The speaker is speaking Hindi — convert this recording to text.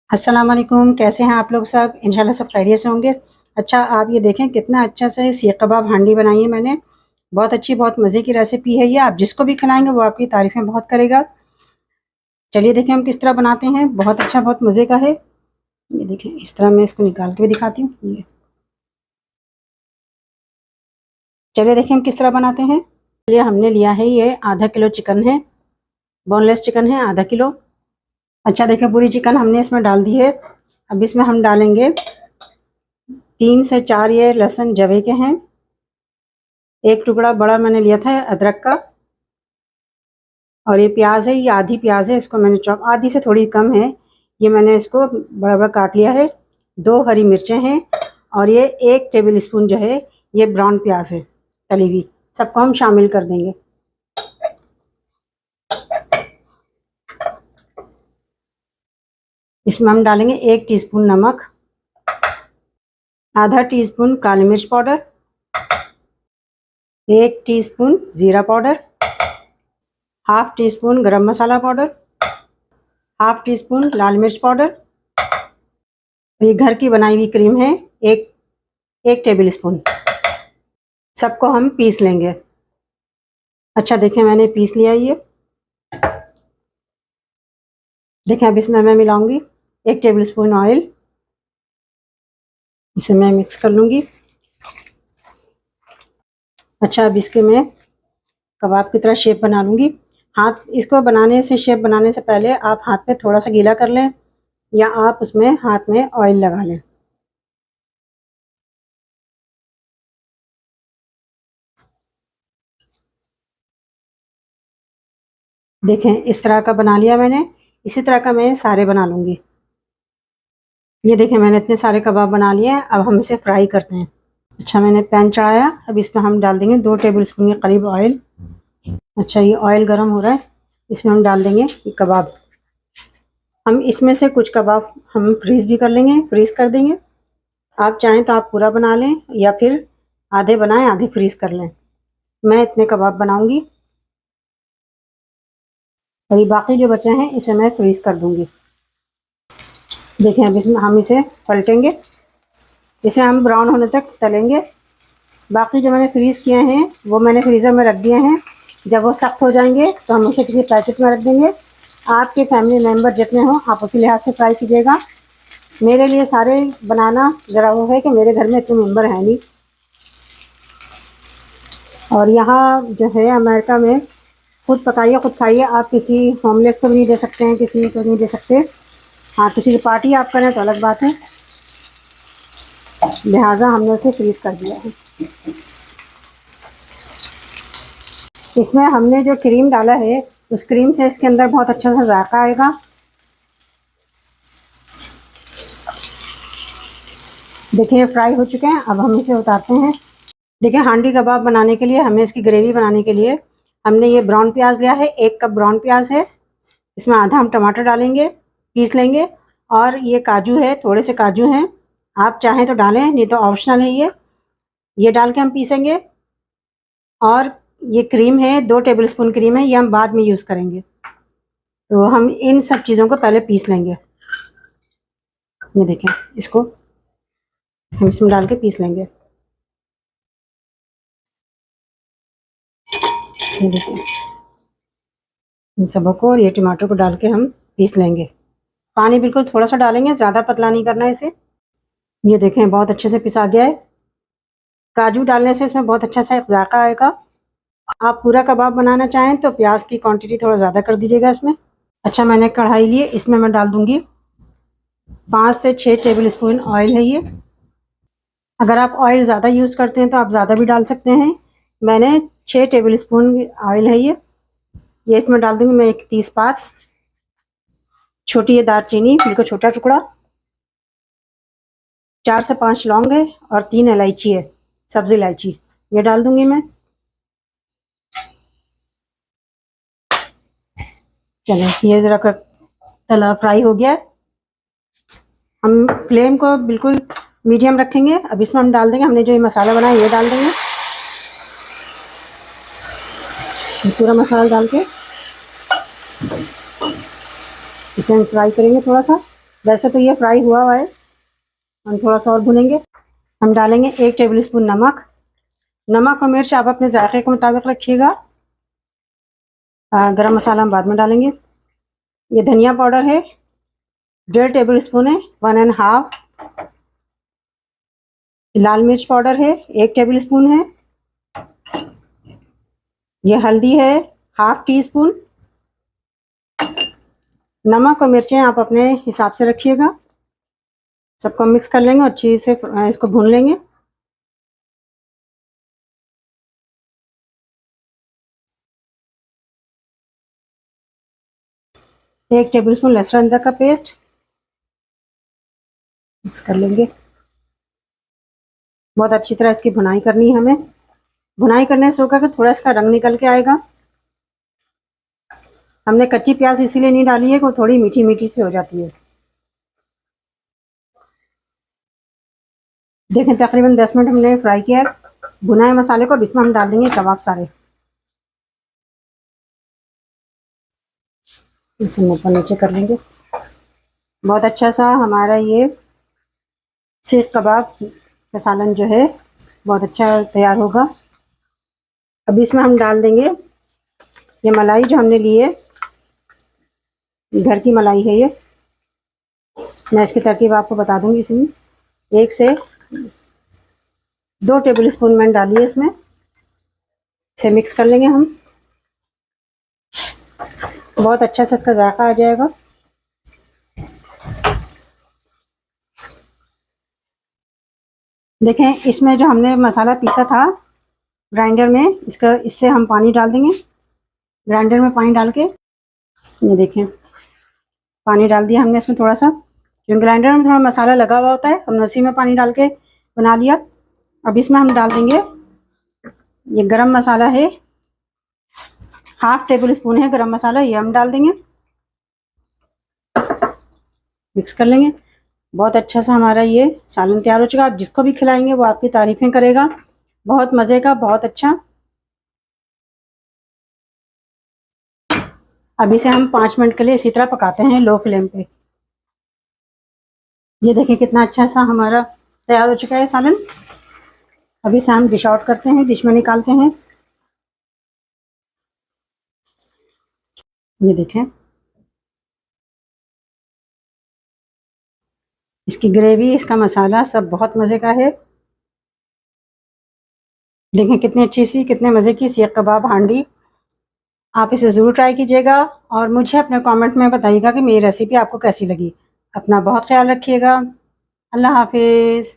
अस्सलाम वालेकुम। कैसे हैं आप लोग सब? इंशाल्लाह सब खैरियत से होंगे। अच्छा, आप ये देखें कितना अच्छा से सीख कबाब हांडी बनाई है मैंने। बहुत अच्छी, बहुत मज़े की रेसिपी है ये। आप जिसको भी खिलाएंगे वो आपकी तारीफ़ें बहुत करेगा। चलिए देखें हम किस तरह बनाते हैं। बहुत अच्छा, बहुत मज़े का है। ये देखें, इस तरह मैं इसको निकाल के भी दिखाती हूँ। ये चलिए देखें हम किस तरह बनाते हैं। चलिए, हमने लिया है ये आधा किलो चिकन है, बोनलेस चिकन है आधा किलो। अच्छा देखें, पूरी चिकन हमने इसमें डाल दी है। अब इसमें हम डालेंगे 3 से 4 ये लहसुन जवे के हैं। एक टुकड़ा बड़ा मैंने लिया था अदरक का। और ये प्याज है, ये आधी प्याज है, इसको मैंने चॉप, आधी से थोड़ी कम है, ये मैंने इसको बड़ा बड़ा काट लिया है। 2 हरी मिर्चें हैं और ये 1 टेबल स्पून जो है ये ब्राउन प्याज है तली हुई। सबको हम शामिल कर देंगे। इसमें हम डालेंगे 1 टीस्पून नमक, आधा टीस्पून काली मिर्च पाउडर, 1 टीस्पून ज़ीरा पाउडर, हाफ टी स्पून गरम मसाला पाउडर, हाफ टी स्पून लाल मिर्च पाउडर। ये घर की बनाई हुई क्रीम है, एक टेबल स्पून। सबको हम पीस लेंगे। अच्छा देखें, मैंने पीस लिया ये। देखें, अब इसमें मैं मिलाऊंगी 1 टेबल स्पून ऑयल। इसे मैं मिक्स कर लूँगी। अच्छा, अब इसके मैं कबाब की तरह शेप बना लूँगी। हाथ इसको बनाने से, शेप बनाने से पहले आप हाथ पे थोड़ा सा गीला कर लें या आप उसमें हाथ में ऑयल लगा लें। देखें, इस तरह का बना लिया मैंने। इसी तरह का मैं सारे बना लूँगी। ये देखें, मैंने इतने सारे कबाब बना लिए हैं। अब हम इसे फ्राई करते हैं। अच्छा, मैंने पैन चढ़ाया। अब इसमें हम डाल देंगे 2 टेबल स्पून के करीब ऑयल। अच्छा, ये ऑयल गर्म हो रहा है, इसमें हम डाल देंगे ये कबाब। हम इसमें से कुछ कबाब हम फ्रीज़ भी कर लेंगे, फ्रीज़ कर देंगे। आप चाहें तो आप पूरा बना लें या फिर आधे बनाएं आधे फ्रीज़ कर लें। मैं इतने कबाब बनाऊंगी और ये बाकी जो बचे हैं इसे मैं फ्रीज़ कर दूंगी। देखें, अब इसमें हम इसे पलटेंगे, इसे हम ब्राउन होने तक तलेंगे। बाकी जो मैंने फ्रीज़ किए हैं वो मैंने फ्रीज़र में रख दिए हैं। जब वो सख्त हो जाएंगे तो हम उसे किसी पैकेट में रख देंगे। आपके फैमिली मेम्बर जितने हों आप उसी लिहाज से फ्राई कीजिएगा। मेरे लिए सारे बनाना ज़रा वो है कि मेरे घर में इतने मेम्बर हैं नहीं। और यहाँ जो है अमेरिका में खुद पकाइए खुद खाइए। आप किसी होमलेस को भी नहीं दे सकते हैं, किसी को नहीं दे सकते। हाँ, किसी की पार्टी आप करें तो अलग बात है। लिहाजा हमने उसे फ्रीज़ कर दिया है। इसमें हमने जो क्रीम डाला है उस क्रीम से इसके अंदर बहुत अच्छा सा जायका आएगा। देखिए, फ्राई हो चुके हैं। अब हम इसे उतारते हैं। देखिए, हांडी कबाब बनाने के लिए हमें इसकी ग्रेवी बनाने के लिए हमने ये ब्राउन प्याज लिया है। 1 कप ब्राउन प्याज है। इसमें आधा हम टमाटर डालेंगे, पीस लेंगे। और ये काजू है, थोड़े से काजू हैं, आप चाहें तो डालें, नहीं तो ऑप्शनल है ये डाल के हम पीसेंगे। और ये क्रीम है, 2 टेबल स्पून क्रीम है, ये हम बाद में यूज़ करेंगे। तो हम इन सब चीज़ों को पहले पीस लेंगे। ये देखें, इसको हम इसमें डाल के पीस लेंगे। ये देखें, इन सबको और ये टमाटर को डाल के हम पीस लेंगे। पानी बिल्कुल थोड़ा सा डालेंगे, ज़्यादा पतला नहीं करना है इसे। ये देखें, बहुत अच्छे से पिसा गया है। काजू डालने से इसमें बहुत अच्छा सा एक जायका आएगा। आप पूरा कबाब बनाना चाहें तो प्याज की क्वांटिटी थोड़ा ज़्यादा कर दीजिएगा इसमें। अच्छा, मैंने कढ़ाई ली, इसमें मैं डाल दूँगी 5 से 6 टेबल स्पून ऑयल है ये। अगर आप ऑयल ज़्यादा यूज़ करते हैं तो आप ज़्यादा भी डाल सकते हैं। मैंने 6 टेबल स्पून ऑयल है ये इसमें डाल दूँगी मैं। 1 तेज़पात, छोटी है दालचीनी, बिल्कुल छोटा टुकड़ा, 4 से 5 लौंग है और 3 इलायची है, सब्ज़ी इलायची, ये डाल दूँगी मैं। चलें, ये ज़रा कर तला फ्राई हो गया है। हम फ्लेम को बिल्कुल मीडियम रखेंगे। अब इसमें हम डाल देंगे, हमने जो ये मसाला बनाया ये डाल देंगे। पूरा मसाला डाल के इसे हम फ्राई करेंगे थोड़ा सा। वैसे तो ये फ्राई हुआ है, हम थोड़ा सा और भुनेंगे। हम डालेंगे 1 टेबल स्पून नमक। नमक और मिर्च आप अपने जायके के मुताबिक रखिएगा। गरम मसाला हम बाद में डालेंगे। ये धनिया पाउडर है 1.5 टेबल स्पून है, 1.5। लाल मिर्च पाउडर है 1 टेबल स्पून है। ये हल्दी है 1/2 टीस्पून। नमक और मिर्चें आप अपने हिसाब से रखिएगा। सबको मिक्स कर लेंगे और अच्छी से इसको भून लेंगे। एक टेबल स्पून लहसुन अदरक का पेस्ट मिक्स कर लेंगे। बहुत अच्छी तरह इसकी भुनाई करनी है हमें। भुनाई करने से होगा कि थोड़ा इसका रंग निकल के आएगा। हमने कच्ची प्याज इसीलिए नहीं डाली है कि वो थोड़ी मीठी मीठी सी हो जाती है। देखें तकरीबन 10 मिनट हमने फ्राई किया है भुना है मसाले को। अब इसमें हम डाल देंगे कबाब सारे। इसे ऊपर नीचे कर लेंगे। बहुत अच्छा सा हमारा ये सीख कबाब का सालन जो है बहुत अच्छा तैयार होगा। अब इसमें हम डाल देंगे ये मलाई जो हमने ली है, घर की मलाई है ये। मैं इसकी तरकीब आपको बता दूंगी। इसमें 1 से 2 टेबल स्पून मैंने डाली है इसमें। इसे मिक्स कर लेंगे हम। बहुत अच्छा से इसका जायका आ जाएगा। देखें इसमें जो हमने मसाला पीसा था ग्राइंडर में, इससे हम पानी डाल देंगे। ग्राइंडर में पानी डाल के ये देखें पानी डाल दिया हमने इसमें थोड़ा सा, क्योंकि ग्राइंडर में थोड़ा मसाला लगा हुआ होता है। हमने उसी में पानी डाल के बना लिया। अब इसमें हम डाल देंगे ये गरम मसाला है 1/2 टेबल स्पून है गरम मसाला, ये हम डाल देंगे। मिक्स कर लेंगे। बहुत अच्छा सा हमारा ये सालन तैयार हो चुका है। आप जिसको भी खिलाएंगे वो आपकी तारीफ़ें करेगा। बहुत मज़े का, बहुत अच्छा। अब इसे हम 5 मिनट के लिए इसी तरह पकाते हैं लो फ्लेम पे। ये देखिए कितना अच्छा सा हमारा तैयार हो चुका है सालन। अभी इसे हम डिश आउट करते हैं, डिश में निकालते हैं। ये देखें इसकी ग्रेवी, इसका मसाला सब बहुत मज़े का है। देखें कितनी अच्छी सी, कितने मज़े की सीख कबाब हांडी। आप इसे ज़रूर ट्राई कीजिएगा और मुझे अपने कमेंट में बताइएगा कि मेरी रेसिपी आपको कैसी लगी। अपना बहुत ख्याल रखिएगा। अल्लाह हाफिज़।